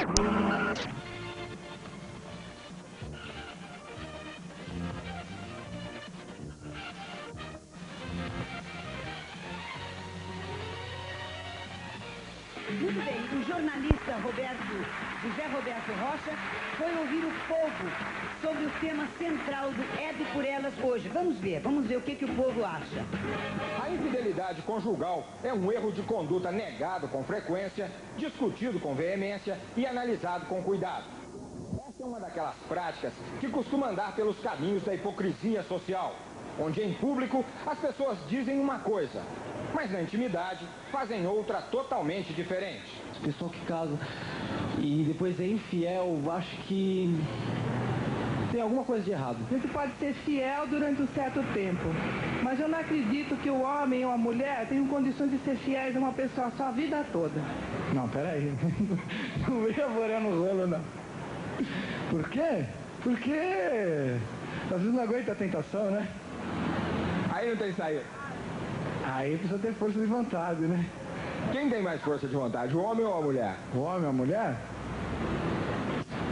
Muito bem, o jornalista José Roberto Rocha foi ouvir o povo sobre o tema central do Hebe por Elas hoje. Vamos ver o que o povo acha. A infidelidade conjugal é um erro de conduta negado com frequência, discutido com veemência e analisado com cuidado. Essa é uma daquelas práticas que costuma andar pelos caminhos da hipocrisia social, onde em público as pessoas dizem uma coisa, mas na intimidade fazem outra totalmente diferente. Pessoa que casa e depois é infiel, acho que tem alguma coisa de errado. A gente pode ser fiel durante um certo tempo, mas eu não acredito que o homem ou a mulher tenham condições de ser fiéis a uma pessoa só a vida toda. Não, peraí. Não venha morando no rolo, não. Por quê? Porque às vezes não aguenta a tentação, né? Aí não tem saída. Aí precisa ter força de vontade, né? Quem tem mais força de vontade, o homem ou a mulher? O homem ou a mulher?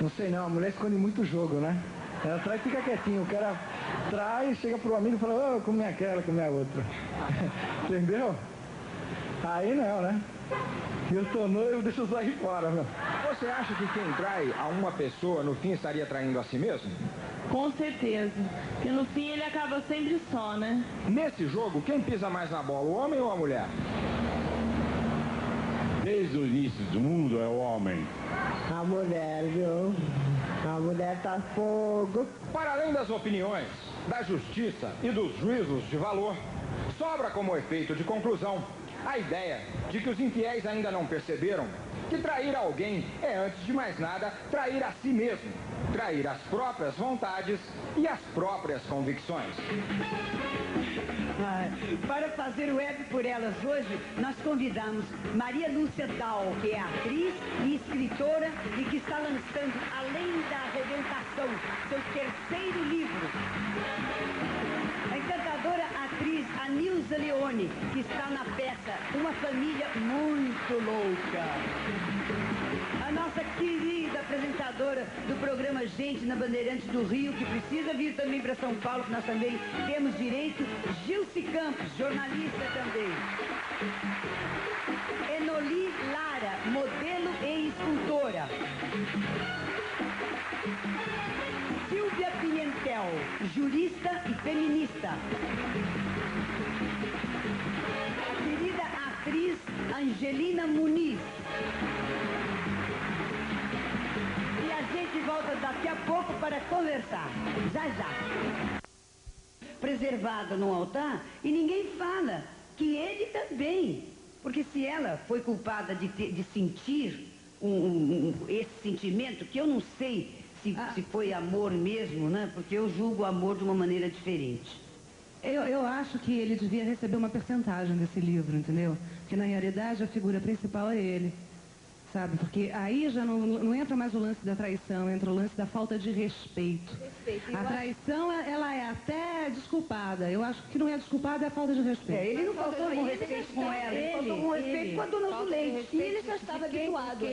Não sei não, a mulher esconde muito jogo, né? Ela trai e fica quietinho, o cara trai, chega pro amigo e fala, oh, comi aquela, comi a outra. Entendeu? Aí não, né? Eu tô noivo, deixa eu sair fora, meu. Você acha que quem trai a uma pessoa, no fim, estaria traindo a si mesmo? Com certeza. Porque no fim ele acaba sempre só, né? Nesse jogo, quem pisa mais na bola, o homem ou a mulher? Desde o início do mundo é o homem. A mulher, viu? A mulher tá fogo. Para além das opiniões, da justiça e dos juízos de valor, sobra como efeito de conclusão a ideia de que os infiéis ainda não perceberam que trair alguém é, antes de mais nada, trair a si mesmo, trair as próprias vontades e as próprias convicções. Para fazer o Hebe por Elas hoje, nós convidamos Maria Lúcia Dal, que é atriz e escritora e que está lançando Além da Arrebentação, seu terceiro livro. A encantadora atriz Anilza Leone, que está na peça Uma Família Muito Louca. A nossa querida apresentadora do programa Gente na Bandeirantes do Rio, que precisa vir também para São Paulo, que nós também temos direito, Gilce Campos, jornalista também. Enoli Lara, modelo e escultora. Silvia Pimentel, jurista e feminista. A querida atriz Angelina Muniz. E a gente volta daqui a pouco para conversar. Já, já. Preservada no altar e ninguém fala que ele também. Porque se ela foi culpada de sentir esse sentimento, que eu não sei se foi amor mesmo, né? Porque eu julgo o amor de uma maneira diferente. Eu acho que ele devia receber uma percentagem desse livro, entendeu? Porque na realidade a figura principal é ele. Sabe? Porque aí já não entra mais o lance da traição, entra o lance da falta de respeito. A traição, ela é até desculpada. Eu acho que não é desculpada, é a falta de respeito. Ele não faltou com respeito com ela, ele faltou com respeito com a dona Zuleide. E ele já estava habituado.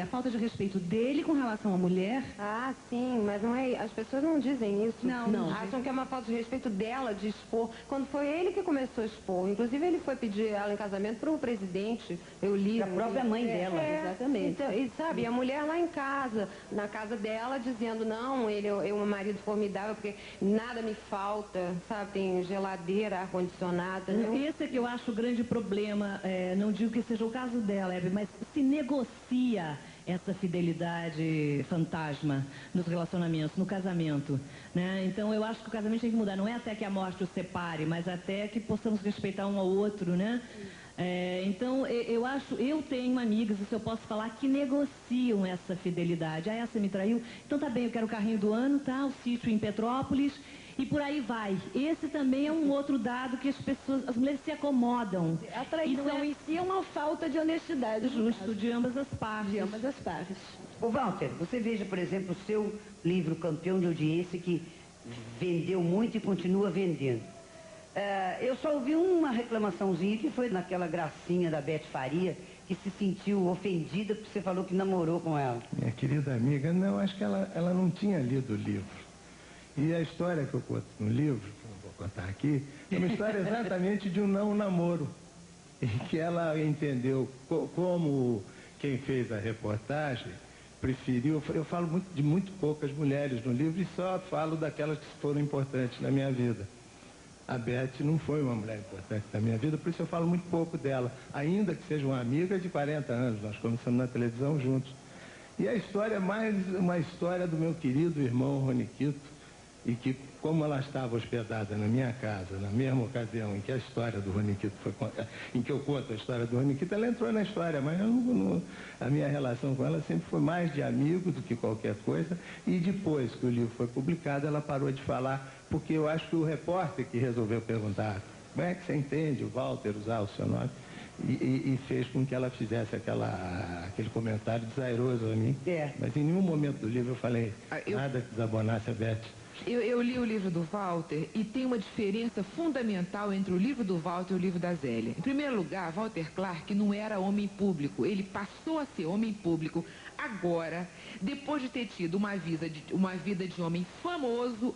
A falta de respeito dele com relação à mulher... Ah, sim, mas não é, as pessoas não dizem isso. Não. Acham que é uma falta de respeito dela de expor, quando foi ele que começou a expor. Inclusive ele foi pedir ela em casamento para o presidente, eu li. A própria mãe dela. Exatamente. Então, e sabe, a mulher lá em casa, na casa dela, dizendo, não, ele é um marido formidável, porque nada me falta, sabe, tem geladeira, ar-condicionado. Esse é que eu acho o grande problema, não digo que seja o caso dela, Hebe, mas se negocia essa fidelidade fantasma nos relacionamentos, no casamento, né? Então eu acho que o casamento tem que mudar, não é até que a morte os separe, mas até que possamos respeitar um ao outro, né? Então, eu tenho amigas, isso eu posso falar, que negociam essa fidelidade. Ah, essa me traiu, então tá bem, eu quero o carrinho do ano, tá? O sítio em Petrópolis, e por aí vai. Esse também é um outro dado que as mulheres se acomodam. A traição em si é uma falta de honestidade. Justo, de ambas as partes. De ambas as partes. Ô Walter, você veja, por exemplo, o seu livro Campeão de Audiência, que vendeu muito e continua vendendo. Eu só ouvi uma reclamaçãozinha que foi naquela gracinha da Beth Faria, que se sentiu ofendida porque você falou que namorou com ela. Minha querida amiga, não, acho que ela não tinha lido o livro. E a história que eu conto no livro, que eu não vou contar aqui, é uma história exatamente de um não namoro. Em que ela entendeu como quem fez a reportagem preferiu. Eu falo de muito poucas mulheres no livro e só falo daquelas que foram importantes na minha vida. A Beth não foi uma mulher importante na minha vida, por isso eu falo muito pouco dela, ainda que seja uma amiga de 40 anos, nós começamos na televisão juntos. E a história é mais uma história do meu querido irmão Roniquito, e que, como ela estava hospedada na minha casa, na mesma ocasião em que a história do Roniquito em que eu conto a história do Roniquito, ela entrou na história, mas a minha relação com ela sempre foi mais de amigo do que qualquer coisa, e depois que o livro foi publicado, ela parou de falar, porque eu acho que o repórter que resolveu perguntar como é que você entende o Walter usar o seu nome, e fez com que ela fizesse aquele comentário desairoso a mim. Mas em nenhum momento do livro eu falei nada que desabonasse a Beth. Eu li o livro do Walter e tem uma diferença fundamental entre o livro do Walter e o livro da Zélia. Em primeiro lugar, Walter Clark não era homem público, ele passou a ser homem público agora, depois de ter tido uma vida de homem famoso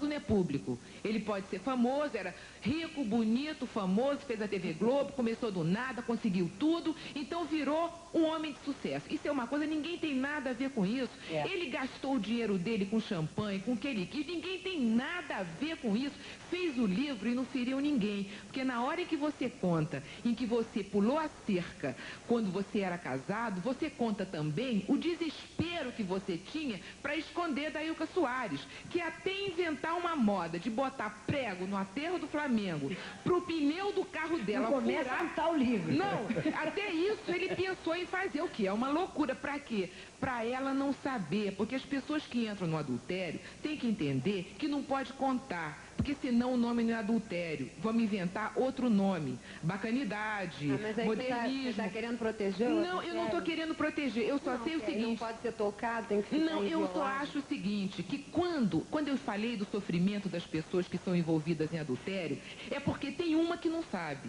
não é público. Ele pode ser famoso, era rico, bonito, famoso, fez a TV Globo, começou do nada, conseguiu tudo, então virou um homem de sucesso. Isso é uma coisa, ninguém tem nada a ver com isso. Ele gastou o dinheiro dele com champanhe, com o que ele quis, ninguém tem nada a ver com isso. Fez o livro e não feriu ninguém. Porque na hora em que você conta, em que você pulou a cerca quando você era casado, você conta também o desespero que você tinha para esconder da Ilka Soares, que até inventar uma moda de botar prego no aterro do Flamengo pro pneu do carro dela furar o livro. Não, até isso ele pensou em fazer, o que é uma loucura. Para quê? Para ela não saber, porque as pessoas que entram no adultério têm que entender que não pode contar, porque senão o nome não é adultério. Vamos inventar outro nome. Bacanidade, modernismo. Você tá querendo proteger? Não, eu não estou querendo proteger. Eu só sei o seguinte. Não pode ser tocado, tem que ficar Não, eu só acho o seguinte, que quando eu falei do sofrimento das pessoas que são envolvidas em adultério, é porque tem uma que não sabe.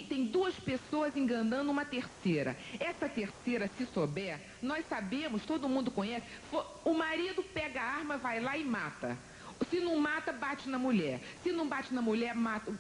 Tem duas pessoas enganando uma terceira. Essa terceira, se souber, nós sabemos, todo mundo conhece, o marido pega a arma, vai lá e mata. Se não mata, bate na mulher. Se não bate na mulher,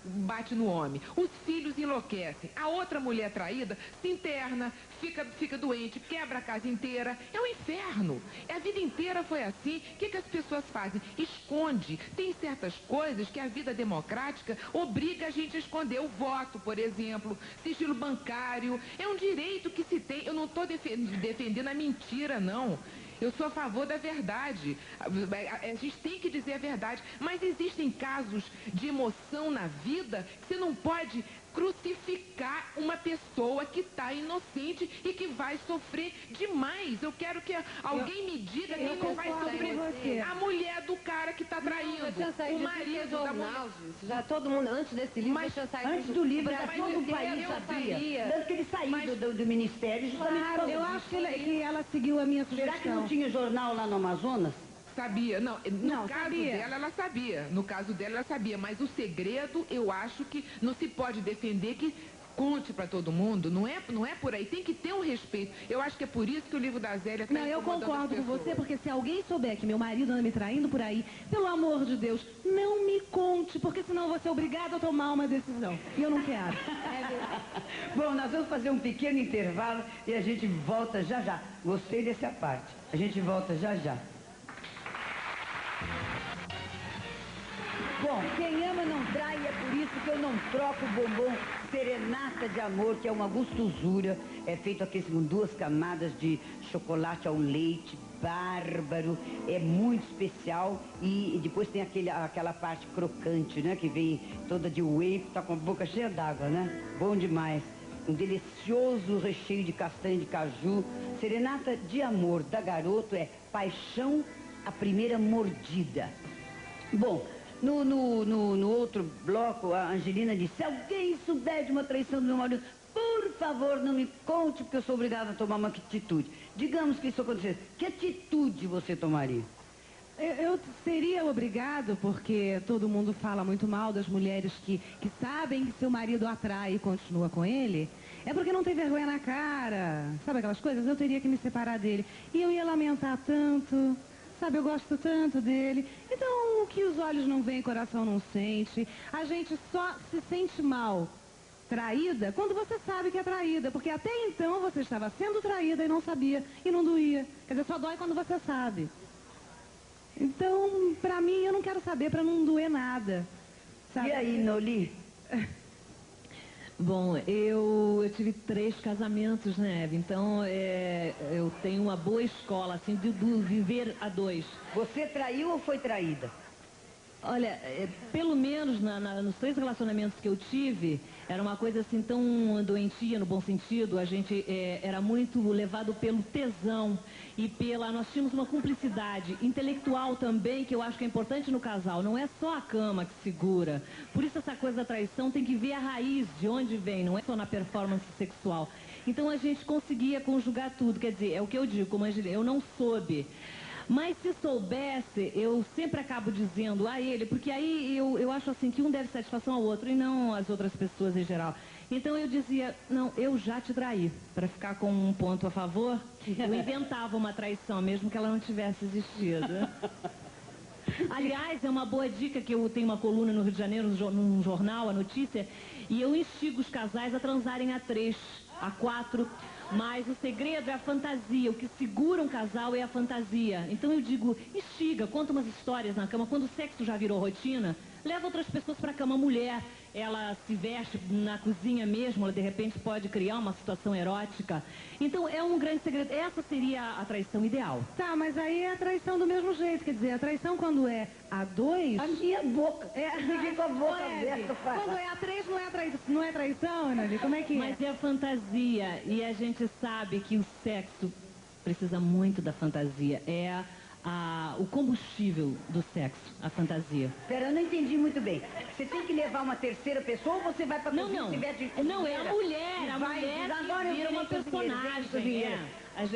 bate no homem. Os filhos enlouquecem. A outra mulher traída se interna, fica doente, quebra a casa inteira. É um inferno. A vida inteira foi assim. O que as pessoas fazem? Esconde. Tem certas coisas que a vida democrática obriga a gente a esconder. O voto, por exemplo, sigilo bancário. É um direito que se tem. Eu não estou defendendo a mentira, não. Eu sou a favor da verdade. A gente tem que dizer a verdade. Mas existem casos de emoção na vida que você não pode crucificar uma pessoa que está inocente e que vai sofrer demais. Eu quero que alguém me diga quem não vai sofrer. A mulher do cara que está traindo. O marido da mulher. Já todo mundo, antes desse livro, antes do livro, já todo o país sabia. Tanto que ele saiu do ministério justamente. Eu acho que ela seguiu a minha sugestão. Será que não tinha jornal lá no Amazonas? Sabia, não, no caso dela, ela sabia. No caso dela, ela sabia. Mas o segredo, eu acho que não se pode defender que conte para todo mundo. Não é por aí. Tem que ter um respeito. Eu acho que é por isso que o livro da Zélia está incomodando as pessoas. Não, eu concordo com você, porque se alguém souber que meu marido anda me traindo por aí, pelo amor de Deus, não me conte, porque senão eu vou ser obrigada a tomar uma decisão. E eu não quero. Bom, nós vamos fazer um pequeno intervalo e a gente volta já já. Gostei dessa parte. A gente volta já já. Bom, quem ama não trai, é por isso que eu não troco o bombom Serenata de Amor, que é uma gostosura, é feito aqui com 2 camadas de chocolate ao leite, bárbaro, é muito especial e depois tem aquela parte crocante, né, que vem toda de whey, tá com a boca cheia d'água, né? Bom demais. Um delicioso recheio de castanha de caju. Serenata de Amor da Garoto é paixão à primeira mordida. Bom, no outro bloco, a Angelina disse: se alguém souber de uma traição do meu marido, por favor, não me conte, porque eu sou obrigada a tomar uma atitude. Digamos que isso acontecesse. Que atitude você tomaria? Eu seria obrigado, porque todo mundo fala muito mal das mulheres que sabem que seu marido atrai e continua com ele. É porque não tem vergonha na cara. Sabe aquelas coisas? Eu teria que me separar dele. E eu ia lamentar tanto. Sabe, eu gosto tanto dele. Então, o que os olhos não veem, o coração não sente. A gente só se sente mal, traída, quando você sabe que é traída. Porque até então você estava sendo traída e não sabia. E não doía. Quer dizer, só dói quando você sabe. Então, pra mim, eu não quero saber pra não doer nada. Sabe? E aí, Noli? Bom, eu tive 3 casamentos, né, Eve? Então, eu tenho uma boa escola, assim, do viver a 2. Você traiu ou foi traída? Olha, pelo menos nos 3 relacionamentos que eu tive, era uma coisa assim tão doentia, no bom sentido. A gente era muito levado pelo tesão e nós tínhamos uma cumplicidade intelectual também, que eu acho que é importante no casal. Não é só a cama que segura. Por isso essa coisa da traição tem que ver a raiz, de onde vem, não é só na performance sexual. Então a gente conseguia conjugar tudo, quer dizer, é o que eu digo, como eu não soube. Mas se soubesse, eu sempre acabo dizendo a ele, porque aí eu acho assim que um deve satisfação ao outro e não as outras pessoas em geral. Então eu dizia, não, eu já te traí. Para ficar com um ponto a favor, eu inventava uma traição, mesmo que ela não tivesse existido. Aliás, é uma boa dica que eu tenho uma coluna no Rio de Janeiro, num jornal, a notícia, e eu instigo os casais a transarem a 3, a 4... Mas o segredo é a fantasia. O que segura um casal é a fantasia. Então eu digo, instiga, conta umas histórias na cama. Quando o sexo já virou rotina, leva outras pessoas para a cama. Mulher, ela se veste na cozinha mesmo, ela de repente pode criar uma situação erótica. Então é um grande segredo. Essa seria a traição ideal. Tá, mas aí é a traição do mesmo jeito. Quer dizer, a traição quando é a 2... A minha boca. Fiquei com a boca aberta. Quando é a 3 não é traição, Ana? Como é que é? Mas é a fantasia. E a gente sabe que o sexo precisa muito da fantasia. É o combustível do sexo, a fantasia. Pera, eu não entendi muito bem. Você tem que levar uma terceira pessoa ou você vai pra cozinha? Não, é a mulher. A mulher que vira uma personagem.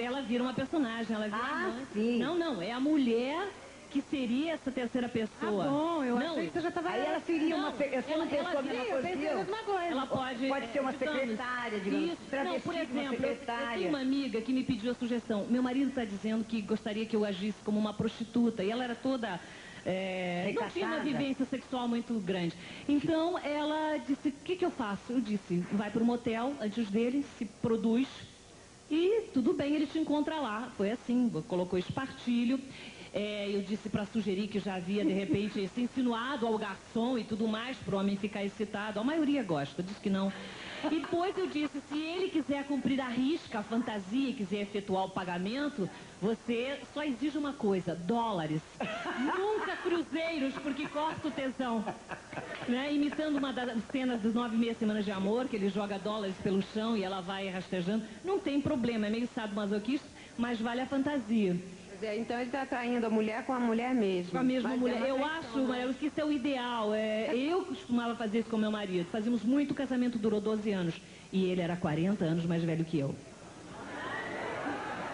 Ela vira uma personagem. Ela vira sim. Não, é a mulher que seria essa terceira pessoa. Ah, bom, eu achei que você já estava... Aí ela seria uma... Você não pensou a mesma coisa que eu? Ela pode ser uma secretária, digamos. Não, por exemplo, eu tenho uma amiga que me pediu a sugestão. Meu marido está dizendo que gostaria que eu agisse como uma prostituta. E ela era toda... não tinha uma vivência sexual muito grande. Então, ela disse, o que eu faço? Eu disse, vai para um motel antes dele, se produz... E tudo bem, ele te encontra lá. Foi assim, colocou espartilho. Eu disse para sugerir que já havia, de repente, se insinuado ao garçom e tudo mais, para o homem ficar excitado. A maioria gosta, diz que não. E depois eu disse, se ele quiser cumprir a risca, a fantasia, e quiser efetuar o pagamento, você só exige uma coisa, dólares. Nunca cruzeiros, porque corta o tesão. Né? Imitando uma das cenas dos 9 meses semanas de amor, que ele joga dólares pelo chão e ela vai rastejando. Não tem problema, é meio sadomasoquista, mas vale a fantasia. Então ele está atraindo a mulher com a mulher mesmo. Com a mesma mulher. Eu acho que isso é o ideal. Eu costumava fazer isso com meu marido. Fazíamos muito, o casamento durou 12 anos. E ele era 40 anos mais velho que eu.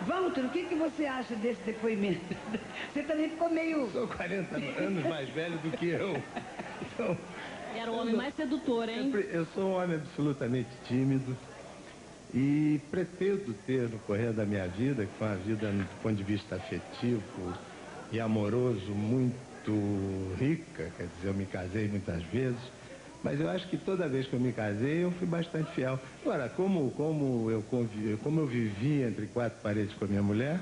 Walter, o que você acha desse depoimento? Você também ficou meio... Sou 40 anos mais velho do que eu. Então, era o homem mais sedutor, hein? Eu sou um homem absolutamente tímido. E pretendo ter no correr da minha vida, que foi uma vida do ponto de vista afetivo e amoroso muito rica, quer dizer, eu me casei muitas vezes, mas eu acho que toda vez que eu me casei eu fui bastante fiel. Agora, como eu vivi entre 4 paredes com a minha mulher,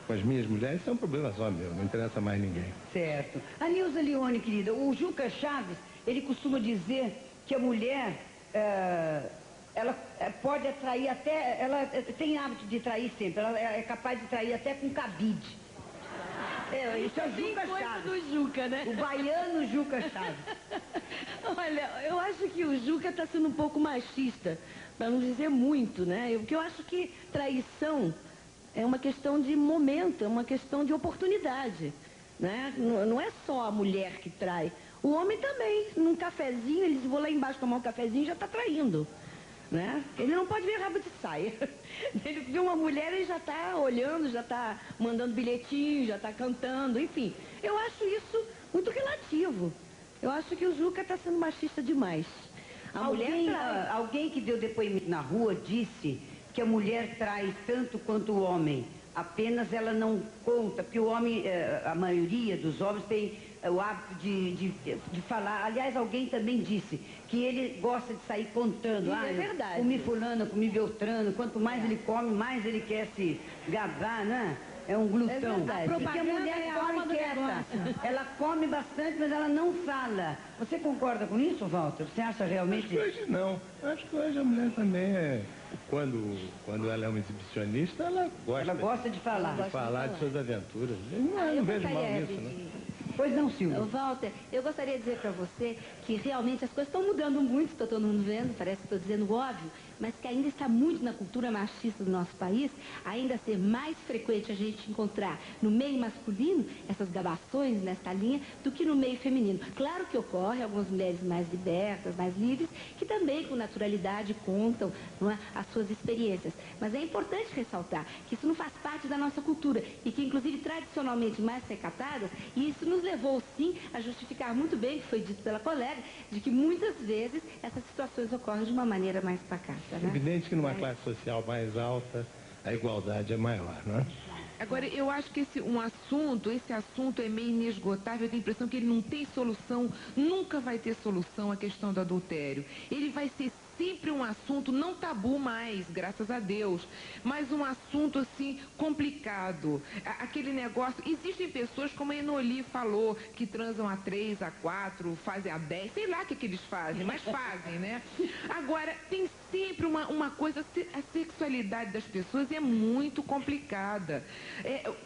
com as minhas mulheres, isso é um problema só meu, não interessa mais ninguém. Certo. A Nilza Leone, querida, o Juca Chaves, ele costuma dizer que a mulher... ela pode atrair até, ela tem hábito de trair sempre, ela é capaz de trair até com cabide. Isso é Juca Chaves. Do Juca, né? O baiano Juca Chaves. Olha, eu acho que o Juca está sendo um pouco machista, para não dizer muito, né? Porque eu acho que traição é uma questão de momento, é uma questão de oportunidade, né? Não é só a mulher que trai. O homem também, num cafezinho, ele vou lá embaixo tomar um cafezinho e já está traindo. né? Ele não pode ver rabo de saia. Ele vê uma mulher e já está olhando, já está mandando bilhetinho, já está cantando, enfim. Eu acho isso muito relativo. Eu acho que o Juca está sendo machista demais. Alguém que deu depoimento na rua disse que a mulher trai tanto quanto o homem. Apenas ela não conta, porque o homem, a maioria dos homens tem o hábito de falar. Aliás, alguém também disse que ele gosta de sair contando. É verdade. Comi fulano, comi beltrano. Quanto mais ele come, mais ele quer se gabar, né? É um glutão. É verdade. Porque a mulher come quieta. Ela come bastante, mas ela não fala. Você concorda com isso, Walter? Você acha realmente... Acho que hoje não. Acho que hoje a mulher também é... Quando ela é uma exibicionista, ela gosta de falar. De falar de suas aventuras. Eu não vejo mal nisso, não. Pois não, Silvia. Walter, eu gostaria de dizer para você que realmente as coisas estão mudando muito, está todo mundo vendo, parece que estou dizendo óbvio, mas que ainda está muito na cultura machista do nosso país, ainda ser mais frequente a gente encontrar no meio masculino essas gabações nesta linha do que no meio feminino. Claro que ocorre algumas mulheres mais libertas, mais livres, que também com naturalidade contam, não é, as suas experiências. Mas é importante ressaltar que isso não faz parte da nossa cultura e que, inclusive, tradicionalmente mais recatadas, e isso nos levou, sim, a justificar muito bem, que foi dito pela colega, de que muitas vezes essas situações ocorrem de uma maneira mais pacata. É evidente que numa classe social mais alta, a igualdade é maior, não é? Agora, eu acho que esse assunto é meio inesgotável. Eu tenho a impressão que ele não tem solução, nunca vai ter solução a questão do adultério. Ele vai ser sempre um assunto não tabu mais, graças a Deus, mas um assunto assim complicado. Aquele negócio, existem pessoas como a Enoli falou, que transam a 3, a 4, fazem a 10, sei lá o que eles fazem, mas fazem, né? Agora, tem sempre uma coisa, a sexualidade das pessoas é muito complicada.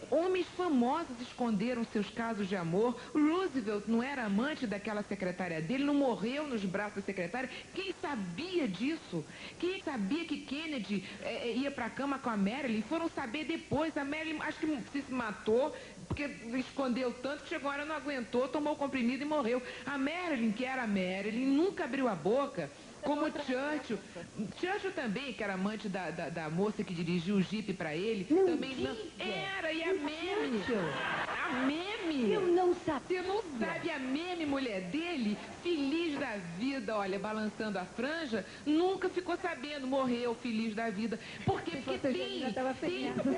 Homens famosos esconderam seus casos de amor. O Roosevelt não era amante daquela secretária dele, não morreu nos braços da secretária. Quem sabia disso? Quem sabia que Kennedy ia para a cama com a Marilyn? Foram saber depois. A Marilyn acho que se matou porque escondeu tanto que chegou a hora, não aguentou, tomou o comprimido e morreu. A Marilyn, que era a Marilyn, nunca abriu a boca. Como Churchill. Churchill também, que era amante da moça que dirigiu o Jeep pra ele. Não também diga. não. Era, e a Meme. A Meme. Eu não sabia. Você não sabe a Meme, mulher dele, feliz da vida, olha, balançando a franja, nunca ficou sabendo, morreu feliz da vida. Por quê? Porque tem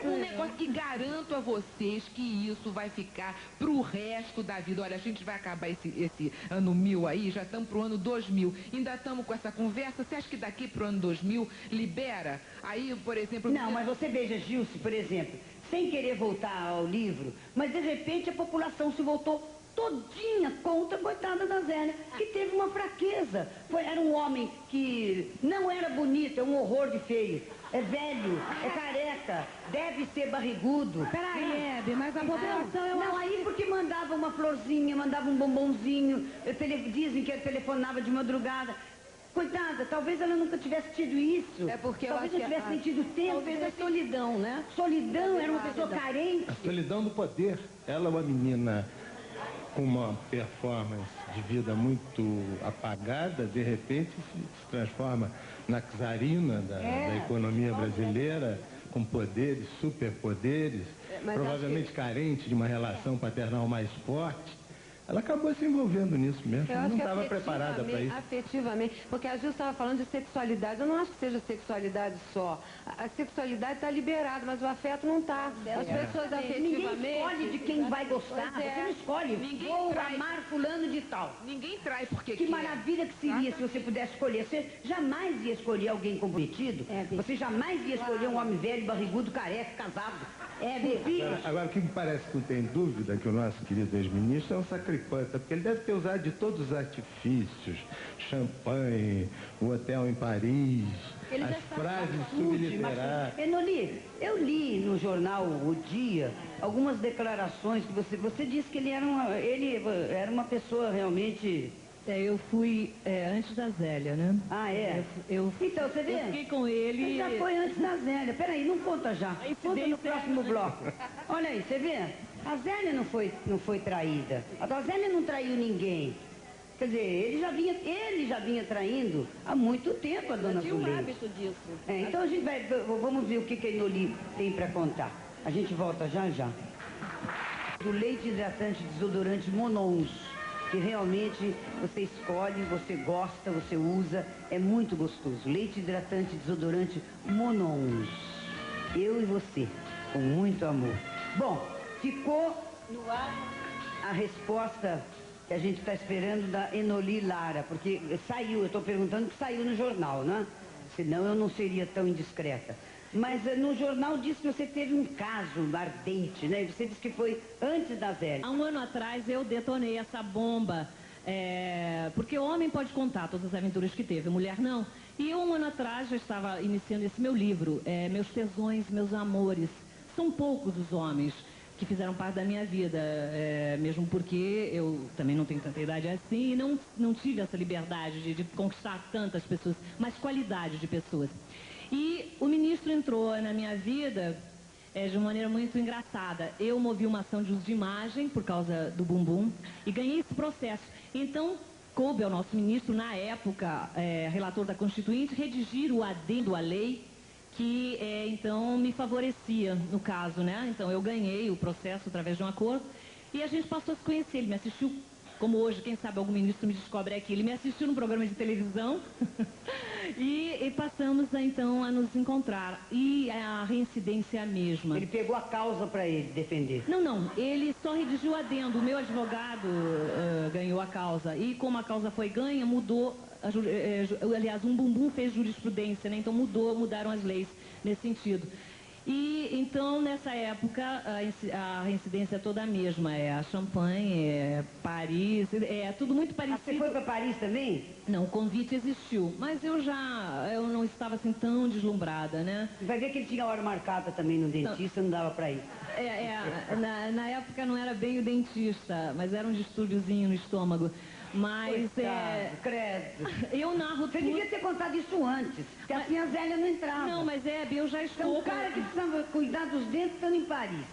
um negócio que garanto a vocês que isso vai ficar pro resto da vida. Olha, a gente vai acabar esse ano 1000 aí, já estamos pro ano 2000. Ainda estamos com essa conversa. Você acha que daqui pro ano 2000 libera? Aí, por exemplo... Não, mas você veja, Gilce, por exemplo, sem querer voltar ao livro, mas de repente a população se voltou todinha contra a coitada da Zélia, que teve uma fraqueza. Era um homem que não era bonito, é um horror de feio. É velho, é careca, deve ser barrigudo. Peraí, Hebe, mas a população... Não, aí porque mandava uma florzinha, mandava um bombonzinho, dizem que ele telefonava de madrugada. Coitada, talvez ela nunca tivesse tido isso. É porque talvez eu não acho tivesse sentido tempo. Talvez a solidão, né? Solidão, era uma pessoa carente. A solidão do poder. Ela é uma menina com uma performance de vida muito apagada, de repente se transforma na czarina da economia brasileira, com poderes, superpoderes, provavelmente carente de uma relação paternal mais forte. Ela acabou se envolvendo nisso mesmo, não estava preparada para isso. Afetivamente, porque a Gil estava falando de sexualidade, eu não acho que seja sexualidade só. A sexualidade está liberada, mas o afeto não está. As pessoas afetivamente... Ninguém escolhe de quem vai gostar, você não escolhe. Vou amar fulano de tal. Ninguém trai porque Que maravilha que seria se você pudesse escolher. Você jamais ia escolher alguém comprometido, você jamais ia escolher um homem velho, barrigudo, careca, casado. Agora, o que me parece que não tem dúvida que o nosso querido ex-ministro é um sacripanta, porque ele deve ter usado de todos os artifícios, champanhe, o hotel em Paris, as frases subliterárias. Enoli, eu li no jornal O Dia algumas declarações que você disse que ele era uma pessoa realmente... eu fui antes da Zélia, né? Ah, é? Então, você vê? Eu fiquei com ele... Você já foi antes da Zélia. Peraí, não conta já. Conta no próximo bloco. Olha aí, você vê? A Zélia não foi traída. A Zélia não traiu ninguém. Quer dizer, ele já vinha traindo há muito tempo a dona Zuleide. Tinha um hábito disso. Então vamos ver o que a Enoli tem para contar. A gente volta já já. Do leite hidratante desodorante Monons, que realmente você escolhe, você gosta, você usa, é muito gostoso. Leite hidratante desodorante Monons. Eu e você, com muito amor. Bom, ficou no ar a resposta que a gente está esperando da Enoli Lara, porque saiu, eu estou perguntando que saiu no jornal, né? Senão eu não seria tão indiscreta. Mas no jornal diz que você teve um caso ardente, né? Você disse que foi antes da Zélia. Há um ano atrás eu detonei essa bomba, porque o homem pode contar todas as aventuras que teve, mulher não. E um ano atrás já estava iniciando esse meu livro, Meus Tesões, Meus Amores. São poucos os homens que fizeram parte da minha vida, mesmo porque eu também não tenho tanta idade assim e não tive essa liberdade de conquistar tantas pessoas, mas qualidade de pessoas. E o ministro entrou na minha vida de uma maneira muito engraçada. Eu movi uma ação de uso de imagem por causa do bumbum e ganhei esse processo. Então, coube ao nosso ministro, na época, relator da Constituinte, redigir o adendo à lei que, então, me favorecia no caso, né? Então, eu ganhei o processo através de um acordo e a gente passou a se conhecer. Ele me assistiu, como hoje, quem sabe algum ministro me descobre aqui, ele me assistiu num programa de televisão e passamos, então, a nos encontrar. E a reincidência é a mesma. Ele pegou a causa para ele defender? Não, ele só redigiu o adendo. O meu advogado ganhou a causa. E como a causa foi ganha, mudou... aliás, um bumbum fez jurisprudência, né? Então mudaram as leis nesse sentido. E então, nessa época, a reincidência é toda a mesma. A Champagne, Paris, tudo muito parecido. Você foi para Paris também? Não, o convite existiu, mas eu não estava assim tão deslumbrada, né? Vai ver que ele tinha hora marcada também no dentista, não dava para ir. Na época não era bem o dentista, mas era um distúrbiozinho no estômago. Mas credo. Eu narro Você devia ter contado isso antes, porque assim a Zélia não entrava. Não, mas eu já estou... Então, o cara que precisava cuidar dos dentes estando em Paris.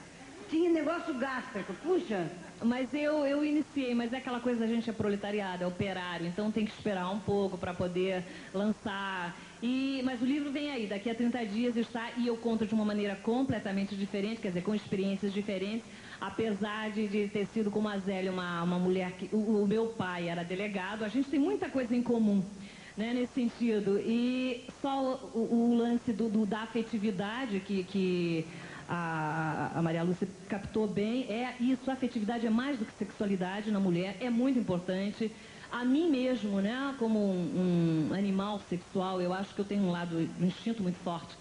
Tinha negócio gástrico, puxa. Mas eu iniciei, mas é aquela coisa, a gente é proletariado, é operário, então tem que esperar um pouco para poder lançar. Mas o livro vem aí, daqui a 30 dias está, e eu conto de uma maneira completamente diferente, quer dizer, com experiências diferentes, apesar de ter sido como a Zélia, uma mulher que... O meu pai era delegado, a gente tem muita coisa em comum, né, nesse sentido. E só o lance da afetividade que a Maria Lúcia captou bem, isso, a afetividade é mais do que sexualidade na mulher, é muito importante. A mim mesmo, né, como um animal sexual, eu acho que eu tenho um instinto muito forte,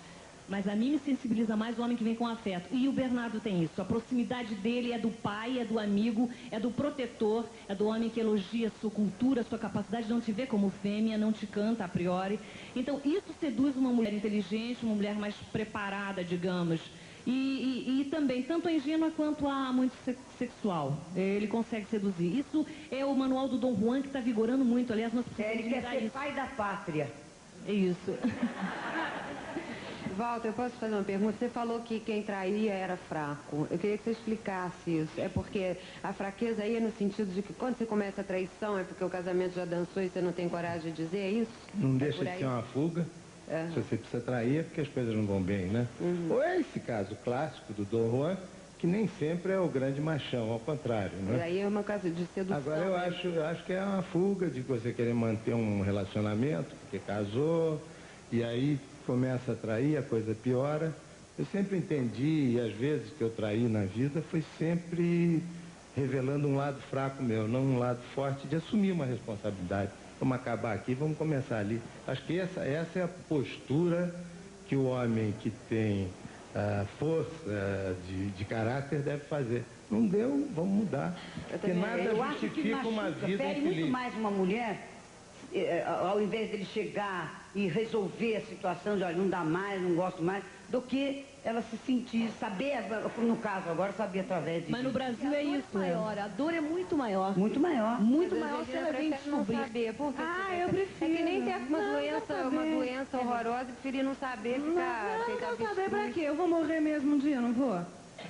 mas a mim me sensibiliza mais o homem que vem com afeto. E o Bernardo tem isso, a proximidade dele é do pai, é do amigo, é do protetor, é do homem que elogia a sua cultura, a sua capacidade de não te ver como fêmea, não te canta a priori. Então isso seduz uma mulher inteligente, uma mulher mais preparada, digamos, e também, tanto a ingênua quanto a muito sexual. Ele consegue seduzir. Isso é o manual do Dom Juan que está vigorando muito. Aliás, nós precisamos ele quer ser pai da pátria. É isso. Walter, eu posso fazer uma pergunta? Você falou que quem traía era fraco. Eu queria que você explicasse isso. É porque a fraqueza aí é no sentido de que quando você começa a traição é porque o casamento já dançou e você não tem coragem de dizer isso? Não deixa de ser uma fuga. Se você precisa trair é porque as coisas não vão bem, né? Ou é esse caso clássico do Dom Juan, que nem sempre é o grande machão, ao contrário, né? E aí é uma casa de sedução. Agora eu acho que é uma fuga de você querer manter um relacionamento, porque casou, e aí começa a trair, a coisa piora. Eu sempre entendi, e às vezes que eu traí na vida, foi sempre revelando um lado fraco meu, não um lado forte de assumir uma responsabilidade. Vamos acabar aqui, vamos começar ali. Acho que essa é a postura que o homem que tem força de caráter deve fazer. Não deu, vamos mudar. Porque nada justifica uma vida infeliz. Fere muito mais uma mulher, ao invés dele chegar e resolver a situação de, olha, não dá mais, não gosto mais, do que ela se sentir, saber, no caso agora, saber através de... Mas no Brasil é isso. A dor é muito maior. Muito maior. Muito maior se ela vem descobrir. Saber. Por que eu prefiro. É que nem ter uma doença horrorosa e preferir não saber, ficar... Não saber pra quê? Eu vou morrer mesmo um dia, não vou?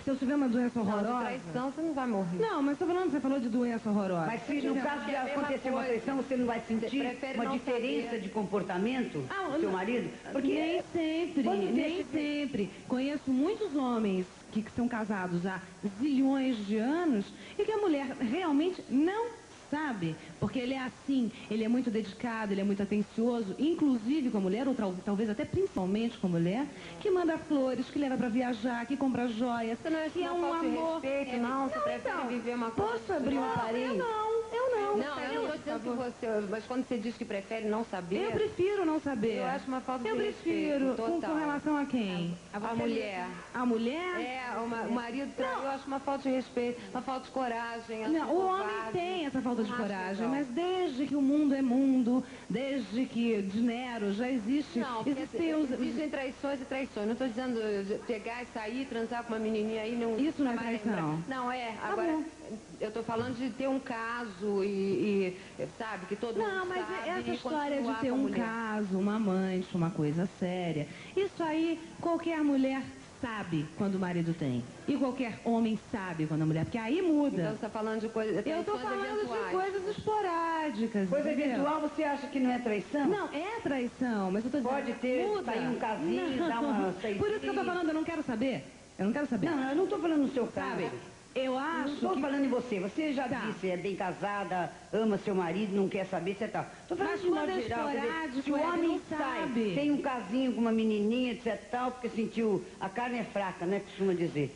Se eu tiver uma doença horrorosa... Não, de traição você não vai morrer. Não, mas você falou de doença horrorosa. Mas se no caso de acontecer uma traição, você não vai sentir uma diferença de comportamento do seu marido? Porque nem sempre. Conheço muitos homens que são casados há zilhões de anos e que a mulher realmente não sabe, porque ele é assim, ele é muito dedicado, ele é muito atencioso, inclusive com a mulher, ou talvez até principalmente com a mulher, que manda flores, que leva pra viajar, que compra joias, que é um amor. Respeito, não, você prefere viver uma coisa... Posso abrir uma parede? Eu não. Não, eu não estou dizendo que você... Mas quando você diz que prefere não saber... Eu prefiro não saber. Eu acho uma falta de respeito. Eu prefiro. Com relação a quem? A mulher. A mulher? É, o marido traiu, eu acho uma falta de respeito, uma falta de coragem. Não, o homem tem essa falta de coragem, mas desde que o mundo é mundo, desde que de Nero já existe... Não, existem traições e traições. Não estou dizendo pegar e sair, transar com uma menininha aí... Não, isso não é traição. Não, é. Agora, eu estou falando de ter um caso e sabe, que todo mundo sabe. Não, mas essa história de ter um caso, uma amante, uma coisa séria, isso aí qualquer mulher sabe quando o marido tem. E qualquer homem sabe quando a mulher... Porque aí muda. Então você está falando de coisas... Eu estou falando de coisas esporádicas. Coisa eventual, você acha que não é traição? Não, é traição, mas eu estou dizendo... Pode ter, sair um casinho, dar uma saidinha. Por isso que eu estou falando, eu não quero saber. Eu não quero saber. Não, eu não estou falando no seu caso. Eu acho Não estou falando em você. Você já disse, é bem casada, ama seu marido, não quer saber se é tal. Estou falando mas de modo geral. Se o homem sai, tem um casinho com uma menininha, etc tal, porque sentiu... A carne é fraca, né? Costuma dizer.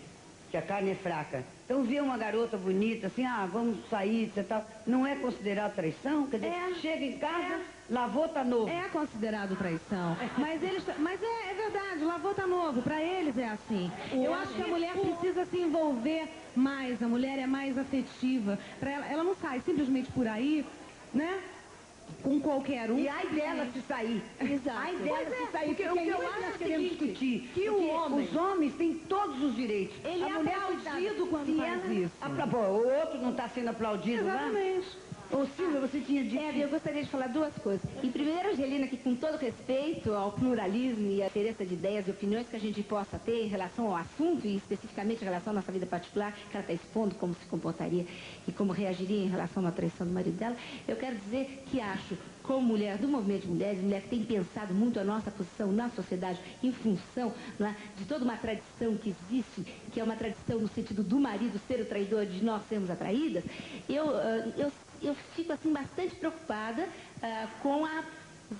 Que a carne é fraca. Então vê uma garota bonita, assim, vamos sair, etc tal. Não é considerado traição? Quer dizer, chega em casa, lavou, tá novo. É considerado traição. Mas é verdade, lavou, tá novo. Pra eles é assim. Eu acho que a mulher precisa se envolver mais. A mulher é mais afetiva. Ela não sai simplesmente por aí, né? Com qualquer um. E ai dela se sair. Exato. Ai dela se sair. Porque o que eu nós acho queremos discutir. Que o homem... Os homens têm todos os direitos. Ele é aplaudido quando faz isso. O outro não está sendo aplaudido lá? Exatamente. Ô Silvia, você tinha dito... Eu gostaria de falar duas coisas. Em primeiro, Angelina, que com todo respeito ao pluralismo e à diferença de ideias e opiniões que a gente possa ter em relação ao assunto, e especificamente em relação à nossa vida particular, que ela está expondo como se comportaria e como reagiria em relação a uma traição do marido dela, eu quero dizer que acho, como mulher do movimento de mulheres, mulher que tem pensado muito a nossa posição na sociedade em função de toda uma tradição que existe, que é uma tradição no sentido do marido ser o traidor, de nós sermos atraídas, eu fico assim bastante preocupada com as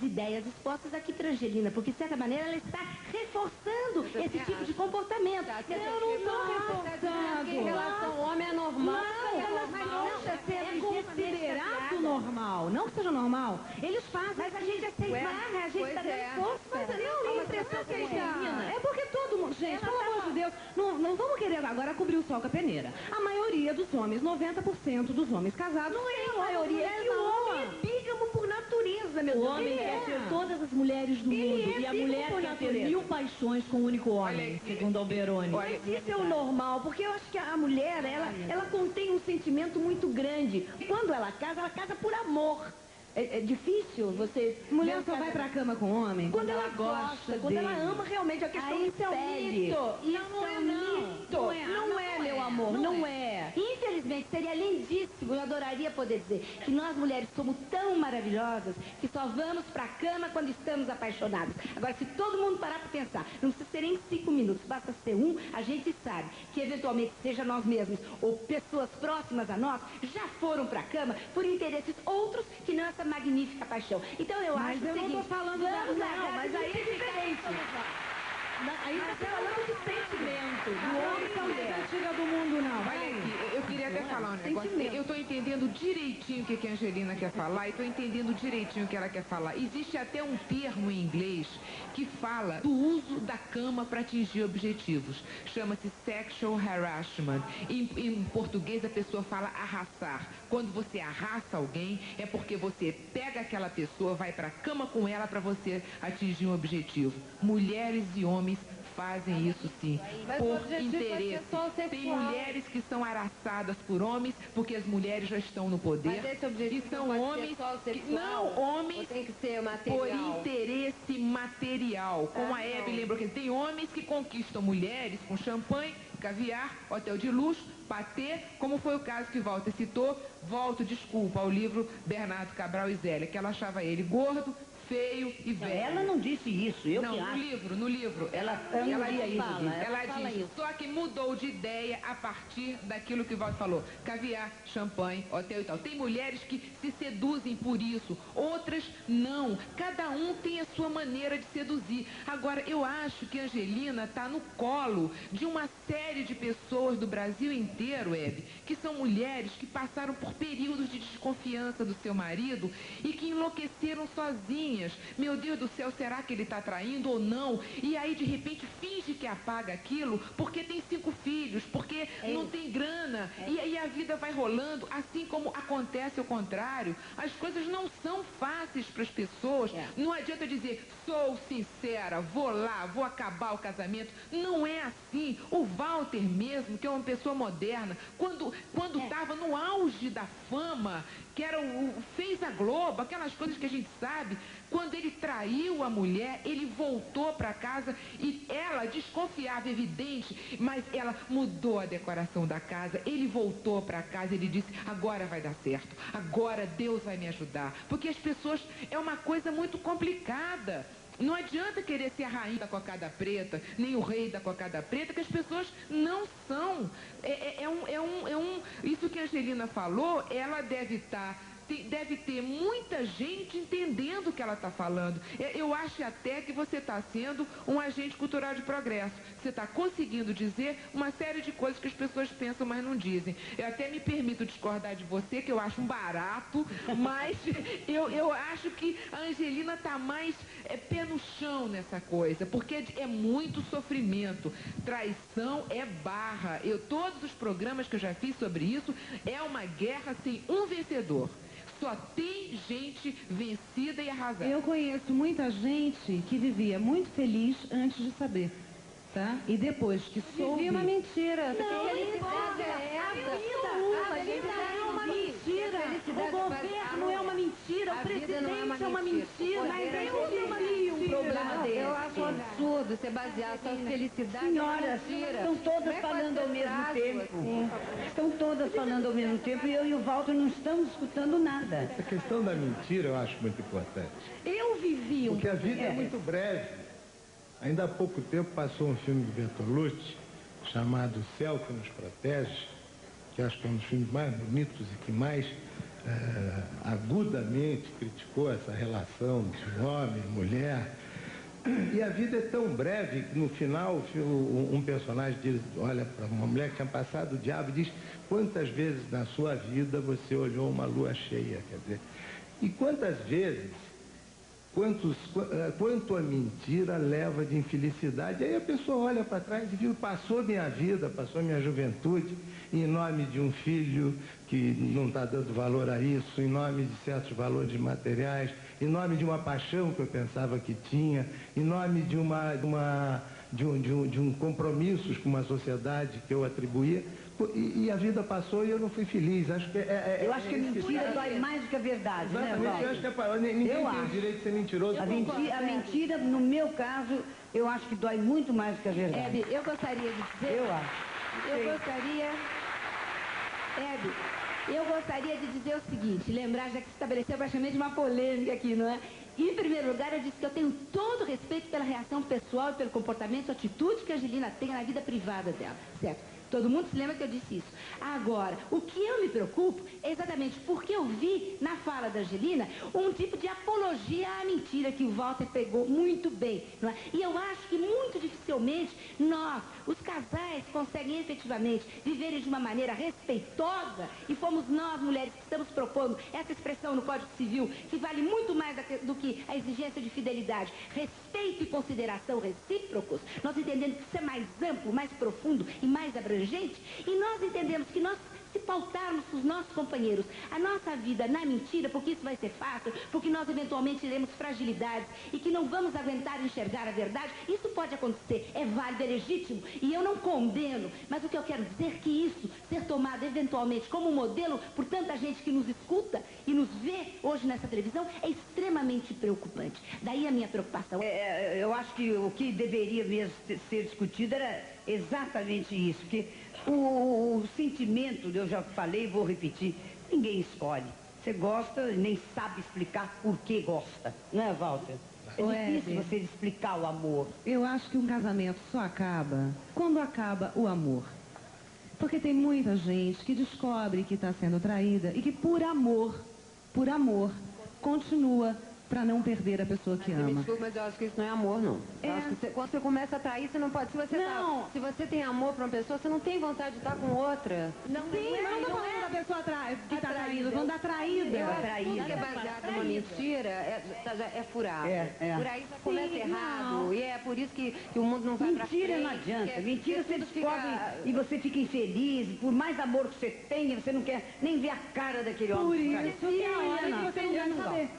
ideias expostas aqui para Angelina, porque de certa maneira ela está reforçando esse tipo de comportamento. Eu não estou reforçando. Em relação ao homem é normal. É considerado normal. Não que seja normal. Eles fazem. Mas a gente aceita, a gente está dando força. Mas eu tenho impressão que é porque todo mundo... Gente, pelo amor de Deus, não vamos querer agora cobrir o sol com a peneira. A maioria dos homens, 90% dos homens casados... Não é a maioria, é que o homem é bígamo por natureza, meu Deus. O homem quer ter todas as mulheres do mundo. E a mulher quer ter 1000 paixões com um único homem, segundo Alberoni. Mas isso é o normal, porque eu acho que a mulher, ela contém um sentimento muito grande. Quando ela casa por amor. É difícil você... Mulher só vai pra cama com homem quando ela gosta, quando ela ama realmente. A questão isso é um mito. Não é mito. Não é, meu amor, não é. Infelizmente, seria lindíssimo, eu adoraria poder dizer que nós mulheres somos tão maravilhosas que só vamos pra cama quando estamos apaixonadas. Agora, se todo mundo parar pra pensar, não precisa ser em 5 minutos, basta ser um, a gente sabe que eventualmente, seja nós mesmos ou pessoas próximas a nós, já foram pra cama por interesses outros que não essa magnífica paixão. Então eu acho o seguinte... Mas eu não tô falando... mas aí é diferente. Aí está falando de sentimento. Do homem também. Não tira do mundo, não. Olha aqui, eu queria até falar um negócio. Eu estou entendendo direitinho o que a Angelina quer falar e estou entendendo direitinho o que ela quer falar. Existe até um termo em inglês que fala do uso da cama para atingir objetivos. Chama-se sexual harassment. Em português a pessoa fala arrastar. Quando você arrasta alguém é porque você pega aquela pessoa, vai para a cama com ela para você atingir um objetivo. Mulheres e homens fazem isso sim, Mas o por objetivo interesse. é só sexual. Tem mulheres que são araçadas por homens, porque as mulheres já estão no poder. Mas esse objetivo e são pode homens ser só que, sexual, não, homens ou tem que ser material? por interesse material. Como a Hebe lembrou que tem homens que conquistam mulheres com champanhe, caviar, hotel de luxo, patê, como foi o caso que Walter citou, desculpa, ao livro Bernardo Cabral e Zélia, que ela achava ele gordo, feio e velho. Ela não disse isso, eu não, que acho. No livro. Ela diz, só que mudou de ideia a partir daquilo que o Walter falou. Caviar, champanhe, hotel e tal. Tem mulheres que se seduzem por isso, outras não. Cada um tem a sua maneira de seduzir. Agora, eu acho que a Angelina está no colo de uma série de pessoas do Brasil inteiro, Hebe, que são mulheres que passaram por períodos de desconfiança do seu marido e que enlouqueceram sozinhas. Meu Deus do céu, será que ele está traindo ou não? E aí, de repente, finge que apaga aquilo porque tem 5 filhos, porque não tem grana. E aí a vida vai rolando, assim como acontece o contrário. As coisas não são fáceis para as pessoas. Não adianta dizer, sou sincera, vou lá, vou acabar o casamento. Não é assim. O Walter mesmo, que é uma pessoa moderna, quando estava no auge da fama, que era fez a Globo, aquelas coisas que a gente sabe, quando ele traiu a mulher, ele voltou para casa e ela desconfiava, evidente, mas ela mudou a decoração da casa, ele voltou para casa e ele disse, agora vai dar certo, agora Deus vai me ajudar, porque as pessoas, é uma coisa muito complicada. Não adianta querer ser a rainha da cocada preta, nem o rei da cocada preta, que as pessoas não são. Isso que a Angelina falou, ela deve ter muita gente entendendo o que ela está falando. Eu acho até que você está sendo um agente cultural de progresso. Você está conseguindo dizer uma série de coisas que as pessoas pensam, mas não dizem. Eu até me permito discordar de você, que eu acho um barato, mas eu acho que a Angelina está mais pé no chão nessa coisa, porque é muito sofrimento. Traição é barra. Todos os programas que eu já fiz sobre isso, é uma guerra sem um vencedor. Só tem gente vencida e arrasada. Eu conheço muita gente que vivia muito feliz antes de saber, tá? E depois que soube... Vivia uma mentira. Não, felicidade é essa. A vida é uma mentira. O governo é uma mentira. O presidente é uma mentira. Mas eu não vi um problema desse. Eu acho absurdo você basear sua felicidade Senhoras, estão todas falando ao mesmo tempo. Estão todas falando ao mesmo tempo e eu e o Walter não estamos escutando nada. A questão da mentira eu acho muito importante. Eu vivi Porque a vida é muito breve. Ainda há pouco tempo passou um filme do Bertolucci chamado O Céu que Nos Protege, que acho que é um dos filmes mais bonitos e que mais agudamente criticou essa relação de homem e mulher. E a vida é tão breve que no final um personagem diz, olha para uma mulher que tinha passado o diabo e diz, quantas vezes na sua vida você olhou uma lua cheia? Quer dizer, e quantas vezes, quanto a mentira leva de infelicidade? Aí a pessoa olha para trás e viu, passou minha vida, passou minha juventude, em nome de um filho que não está dando valor a isso, em nome de certos valores materiais, em nome de uma paixão que eu pensava que tinha, em nome de um compromissos com uma sociedade que eu atribuía, e a vida passou e eu não fui feliz. Acho que eu acho que a mentira dói mais do que a verdade, exatamente, né, Walter? eu acho que ninguém tem o direito de ser mentiroso. A mentira, no meu caso, eu acho que dói muito mais do que a verdade. Hebe, eu gostaria de dizer... Eu gostaria de dizer o seguinte, lembrar, já que se estabeleceu praticamente uma polêmica aqui, não é? Em primeiro lugar, eu disse que eu tenho todo o respeito pela reação pessoal e pelo comportamento, atitude que a Angelina tem na vida privada dela, certo? Todo mundo se lembra que eu disse isso. Agora, o que eu me preocupo é exatamente porque eu vi na fala da Angelina um tipo de apologia à mentira que o Walter pegou muito bem, não é? E eu acho que muito dificilmente nós, os casais, conseguem efetivamente viverem de uma maneira respeitosa, e fomos nós, mulheres, que estamos propondo essa expressão no Código Civil, que vale muito mais do que a exigência de fidelidade. Respeito e consideração recíprocos, nós entendemos que isso é mais amplo, mais profundo e mais abrangente, e nós entendemos que nós, se pautarmos os nossos companheiros a nossa vida na mentira, porque isso vai ser fácil, porque nós eventualmente teremos fragilidades e que não vamos aguentar enxergar a verdade, isso pode acontecer, é válido, é legítimo, e eu não condeno, mas o que eu quero dizer é que isso ser tomado eventualmente como modelo por tanta gente que nos escuta e nos vê hoje nessa televisão é extremamente preocupante. Daí a minha preocupação. Eu acho que o que deveria mesmo ser discutido era exatamente isso, porque o sentimento, eu já falei, vou repetir, ninguém escolhe. Você gosta e nem sabe explicar por que gosta, não é, Walter? É difícil você explicar o amor. Eu acho que um casamento só acaba quando acaba o amor. Porque tem muita gente que descobre que está sendo traída e que por amor, continua para não perder a pessoa que ama. Me desculpa, mas eu acho que isso não é amor, não. Eu acho que quando você começa a trair, você não pode. Se você tem amor para uma pessoa, você não tem vontade de estar com outra. Não tô falando da pessoa que está traindo, falando da traída. Tudo que é baseado numa mentira é furado. Por aí já começa errado. E é por isso que o mundo não vai pra frente. Mentira não adianta. Mentira você descobre e você fica infeliz. Por mais amor que você tenha, você não quer nem ver a cara daquele homem. Por isso que a hora que você não quer saber.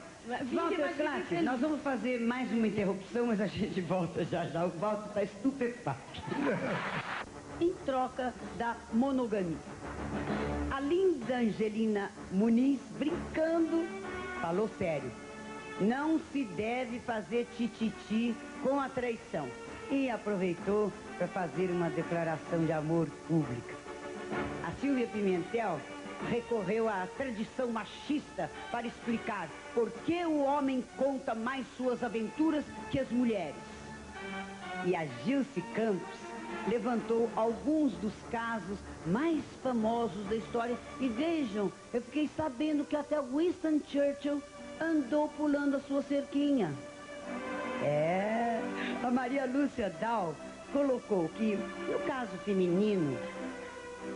Walter Clark, nós vamos fazer mais uma interrupção, mas a gente volta já. O Walter está estupefato. Em troca da monogamia. A linda Angelina Muniz, brincando, falou sério. Não se deve fazer tititi com a traição. E aproveitou para fazer uma declaração de amor pública. A Silvia Pimentel recorreu à tradição machista para explicar por que o homem conta mais suas aventuras que as mulheres. E a Gilce Campos levantou alguns dos casos mais famosos da história. E vejam, eu fiquei sabendo que até Winston Churchill andou pulando a sua cerquinha. A Maria Lúcia Dahl colocou que, no caso feminino,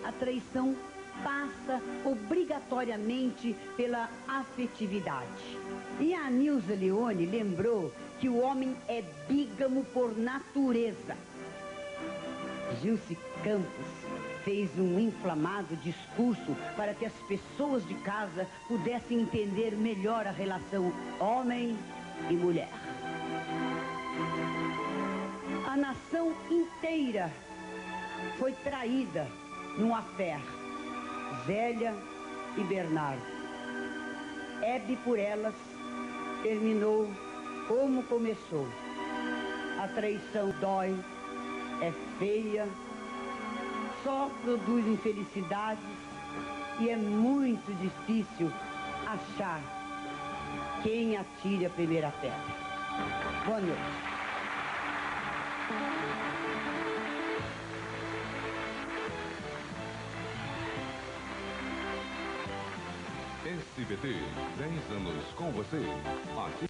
a traição passa obrigatoriamente pela afetividade. E a Nilza Leone lembrou que o homem é bígamo por natureza. Gilce Campos fez um inflamado discurso para que as pessoas de casa pudessem entender melhor a relação homem e mulher. A nação inteira foi traída num affair. Zélia e Bernardo. Hebe por elas terminou como começou. A traição dói, é feia, só produz infelicidades e é muito difícil achar quem atire a primeira pedra. Boa noite. SBT, 10 anos com você. Aqui